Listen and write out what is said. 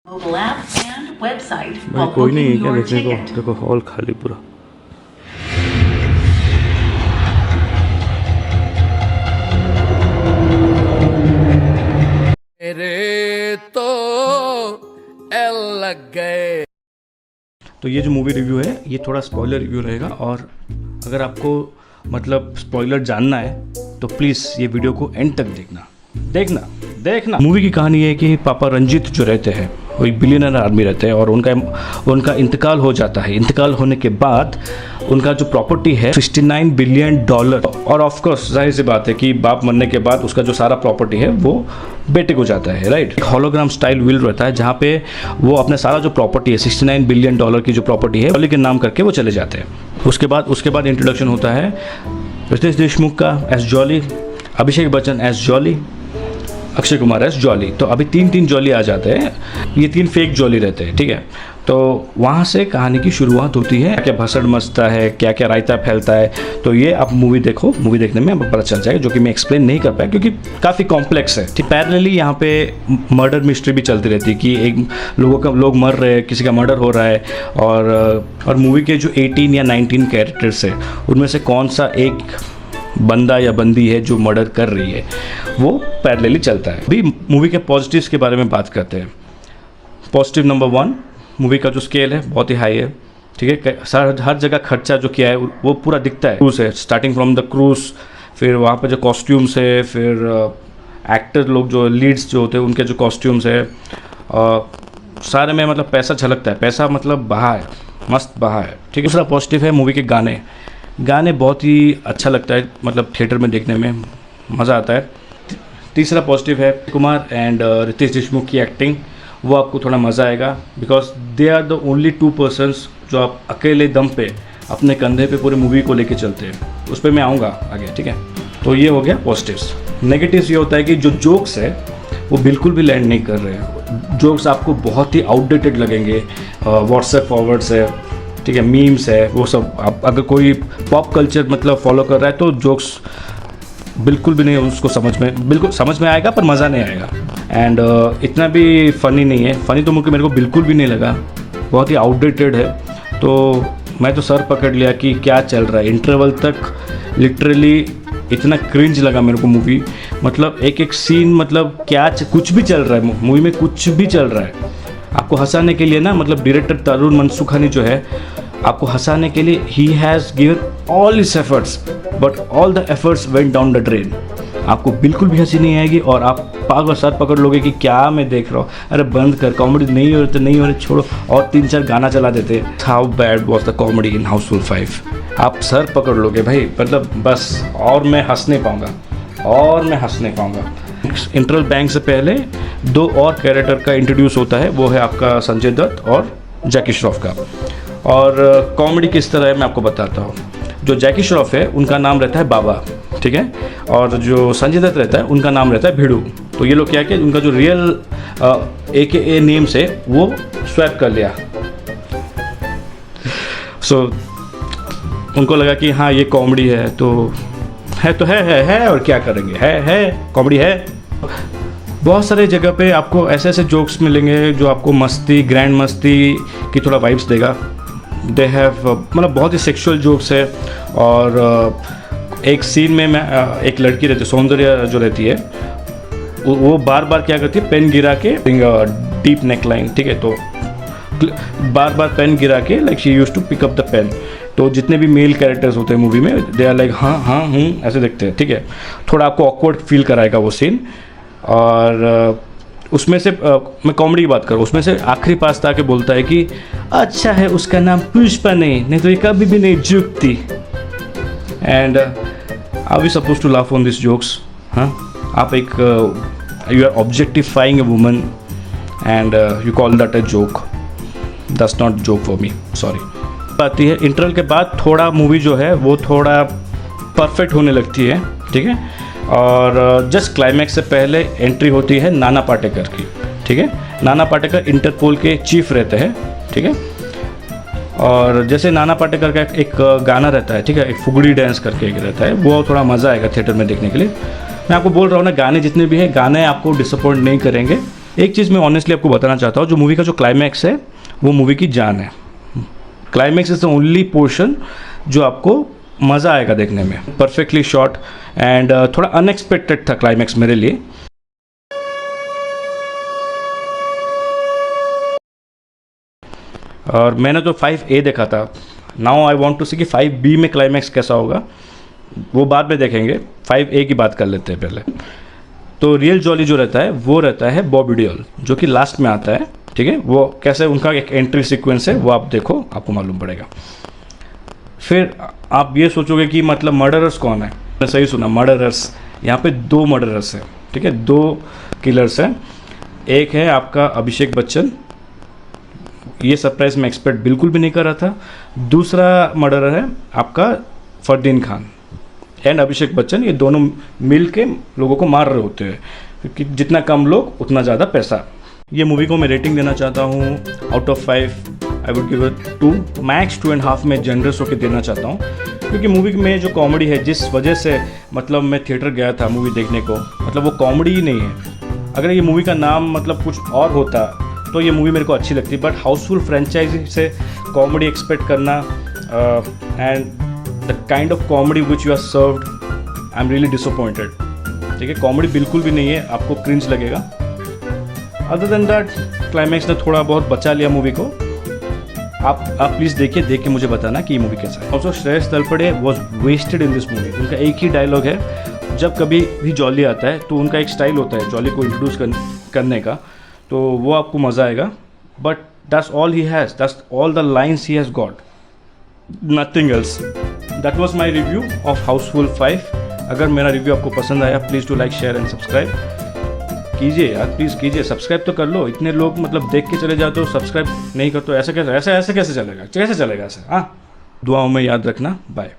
mobile app and website भाई while कोई नहीं है booking क्या your देखने को? ticket. देखो हॉल खाली पूरा। मेरे तो एल लग गए। तो ये जो मूवी रिव्यू है ये थोड़ा स्पॉइलर रिव्यू रहेगा, और अगर आपको मतलब स्पॉइलर जानना है तो प्लीज़ ये वीडियो को एंड तक देखना। मूवी की कहानी है कि पापा रंजीत जो रहते हैं वो एक बिलियनर आदमी रहते हैं, और उनका इंतकाल हो जाता है। इंतकाल होने के बाद उनका जो प्रॉपर्टी है $69 बिलियन, और ऑफ कोर्स जाहिर सी बात है कि बाप मरने के बाद उसका जो सारा प्रॉपर्टी है वो बेटे को जाता है, राइट। एक होलोग्राम स्टाइल व्हील रहता है जहाँ पे वो अपने सारा जो प्रॉपर्टी है $69 बिलियन की जो प्रॉपर्टी है जॉली के नाम करके वो चले जाते हैं। उसके बाद इंट्रोडक्शन होता है रितेश देशमुख का as Jolly, Abhishek Bachchan as Jolly, Akshay Kumar as Jolly. तो अभी तीन जॉली आ जाते हैं, ये 3 फेक जॉली रहते हैं, ठीक है। तो वहाँ से कहानी की शुरुआत होती है, क्या भसड़ मचता है, क्या क्या रायता फैलता है। तो ये आप मूवी देखो, मूवी देखने में आपको पता चल जाएगा, जो कि मैं एक्सप्लेन नहीं कर पाया क्योंकि काफ़ी कॉम्प्लेक्स है। ठीक, पैरेलली यहाँ पे मर्डर मिस्ट्री भी चलती रहती है कि लोग मर रहे हैं, किसी का मर्डर हो रहा है, और मूवी के जो 18 या 19 कैरेक्टर्स है उनमें से कौन सा एक बंदा या बंदी है जो मर्डर कर रही है, वो पैरेलली चलता है। अभी मूवी के पॉजिटिव्स के बारे में बात करते हैं। पॉजिटिव नंबर 1, मूवी का जो स्केल है बहुत ही हाई है, ठीक है। हर जगह खर्चा जो किया है वो पूरा दिखता है। क्रूज है, स्टार्टिंग फ्रॉम द क्रूज, फिर वहाँ पे जो कॉस्ट्यूम्स है, फिर एक्टर लोग जो लीड्स जो होते हैं उनके जो कॉस्ट्यूम्स है, सारे में मतलब पैसा झलकता है, पैसा मतलब बहा है, मस्त बहा है, ठीक है। दूसरा पॉजिटिव है मूवी के गाने बहुत ही अच्छा लगता है, मतलब थिएटर में देखने में मज़ा आता है। तीसरा पॉजिटिव है कुमार एंड रितेश देशमुख की एक्टिंग, वो आपको थोड़ा मज़ा आएगा, because they are the only 2 persons जो आप अकेले दम पे अपने कंधे पे पूरी मूवी को लेके चलते हैं। उस पर मैं आऊँगा आगे, ठीक है। तो ये हो गया पॉजिटिव्स। नेगेटिव्स ये होता है कि जो जोक्स है वो बिल्कुल भी लैंड नहीं कर रहे हैं। जोक्स आपको बहुत ही आउटडेटेड लगेंगे, व्हाट्सएप फॉरवर्ड है, ठीक है, मीम्स है, वो सब। आप अगर कोई पॉप कल्चर मतलब फॉलो कर रहा है तो जोक्स बिल्कुल भी नहीं उसको बिल्कुल समझ में आएगा, पर मज़ा नहीं आएगा। एंड इतना भी फ़नी नहीं है, फ़नी तो मेरे को बिल्कुल भी नहीं लगा, बहुत ही आउटडेटेड है। तो मैं तो सर पकड़ लिया कि क्या चल रहा है। इंटरवल तक लिटरली इतना क्रिंज लगा मेरे को मूवी, मतलब एक सीन, मतलब क्या कुछ भी चल रहा है मूवी में, कुछ भी चल रहा है। आपको हंसाने के लिए ना, मतलब डायरेक्टर तरुण मनसुखानी जो है, आपको हंसाने के लिए he has given all his efforts, but all the efforts went down the drain. आपको बिल्कुल भी हंसी नहीं आएगी और आप पागल सर पकड़ लोगे कि क्या मैं देख रहा हूँ, अरे बंद कर, कॉमेडी नहीं हो रही तो नहीं हो रही, छोड़ो। और 3-4 गाना चला देते। How bad was the comedy in Housefull 5। आप सर पकड़ लोगे भाई, मतलब बस, और मैं हंस नहीं पाऊँगा। इंटरवल बैंक से पहले 2 और कैरेक्टर का इंट्रोड्यूस होता है, वो है आपका संजय दत्त और जैकी श्रॉफ का। और कॉमेडी किस तरह है मैं आपको बताता हूँ। जो जैकी श्रॉफ है उनका नाम रहता है बाबा, ठीक है, और जो संजय दत्त रहता है उनका नाम रहता है भिड़ू। तो ये लोग क्या कि उनका जो रियल AKA नेम्स है वो स्वैप कर लिया। सो उनको लगा कि हाँ ये कॉमेडी है, तो है और क्या करेंगे, है कॉमेडी है। बहुत सारे जगह पे आपको ऐसे जोक्स मिलेंगे जो आपको मस्ती, ग्रैंड मस्ती की थोड़ा वाइब्स देगा। दे हैव मतलब बहुत ही सेक्सुअल जोक्स है। और एक सीन में एक लड़की रहती है, सौंदर्य जो रहती है, वो बार बार क्या करती है, पेन गिरा के, डीप नेक लाइन, ठीक है, तो बार बार पेन गिरा के, like she used to pick up the pen. तो जितने भी मेल कैरेक्टर्स होते हैं मूवी में, दे आर लाइक हाँ ऐसे देखते हैं, ठीक है। थोड़ा आपको ऑकवर्ड फील कराएगा वो सीन। और उसमें से मैं कॉमेडी की बात करूँ, उसमें से आखिरी पास आके बोलता है कि अच्छा है उसका नाम पुष्पा नहीं तो ये कभी भी नहीं झुकती। And are we suppose to laugh on this jokes? हाँ, आप एक you are objectifying a woman and you call that a joke. That's not joke for me, sorry. आती है इंटरवल के बाद, थोड़ा मूवी जो है वो थोड़ा परफेक्ट होने लगती है, ठीक है। और जस्ट क्लाइमैक्स से पहले एंट्री होती है नाना पाटेकर की, ठीक है। नाना पाटेकर इंटरपोल के चीफ रहते हैं, ठीक है। और जैसे नाना पाटेकर का एक गाना रहता है, ठीक है, एक फुगड़ी डांस करके एक रहता है, वो थोड़ा मज़ा आएगा थिएटर में देखने के लिए। मैं आपको बोल रहा हूँ ना, गाने जितने भी हैं, गाने आपको डिसअपॉइंट नहीं करेंगे। एक चीज़ मैं ऑनेस्टली आपको बताना चाहता हूँ, जो मूवी का जो क्लाइमैक्स है वो मूवी की जान है। Climax is the only portion जो आपको मज़ा आएगा देखने में। परफेक्टली शॉट एंड थोड़ा अनएक्सपेक्टेड था क्लाइमैक्स मेरे लिए। और मैंने तो 5A देखा था। नाउ आई वांट टू सी कि 5B में क्लाइमैक्स कैसा होगा, वो बाद में देखेंगे। 5A की बात कर लेते हैं पहले। तो रियल जॉली जो रहता है वो रहता है बॉबी डियोल, जो कि लास्ट में आता है, ठीक है। वो कैसे उनका एक एंट्री सीक्वेंस है वो आप देखो, आपको मालूम पड़ेगा। फिर आप ये सोचोगे कि मतलब मर्डरर्स कौन है। मैंने सही सुना, मर्डरर्स। यहाँ पे 2 मर्डरर्स हैं, ठीक है, 2 किलर्स हैं। एक है आपका अभिषेक बच्चन, ये सरप्राइज मैं एक्सपेक्ट बिल्कुल भी नहीं कर रहा था। दूसरा मर्डरर है आपका फरदीन खान एंड अभिषेक बच्चन। ये दोनों मिल के लोगों को मार रहे होते हैं, क्योंकि जितना कम लोग उतना ज़्यादा पैसा। ये मूवी को मैं रेटिंग देना चाहता हूँ out of 5 I would give it 2, max 2.5 में जनरस होकर देना चाहता हूँ। क्योंकि मूवी में जो कॉमेडी है, जिस वजह से मतलब मैं थिएटर गया था मूवी देखने को, मतलब वो कॉमेडी ही नहीं है। अगर ये मूवी का नाम मतलब कुछ और होता तो ये मूवी मेरे को अच्छी लगती, बट हाउसफुल फ्रेंचाइजी से कॉमेडी एक्सपेक्ट करना and the kind of comedy which you are served, I am really disappointed. ठीक है, कॉमेडी बिल्कुल भी नहीं है, आपको क्रिंज लगेगा। अदर देन दैट क्लाइमैक्स ने थोड़ा बहुत बचा लिया मूवी को। आप प्लीज़ देखिए, देख के मुझे बताना कि ये मूवी कैसा है। Also Shreyas Talpade was wasted in this movie. उनका एक ही डायलॉग है, जब कभी भी जॉली आता है तो उनका एक स्टाइल होता है जॉली को इंट्रोड्यूस करने का, तो वो आपको मज़ा आएगा। But that's all he has, that's all the lines he has got, nothing else. That was my review of Housefull 5। अगर मेरा रिव्यू आपको पसंद आया, please to like share and subscribe कीजिए यार, प्लीज़ कीजिए। सब्सक्राइब तो कर लो, इतने लोग मतलब देख के चले जाते हो, सब्सक्राइब नहीं करते हो। ऐसे कैसे चलेगा, कैसे चलेगा ऐसे? हाँ, दुआओं में याद रखना। बाय।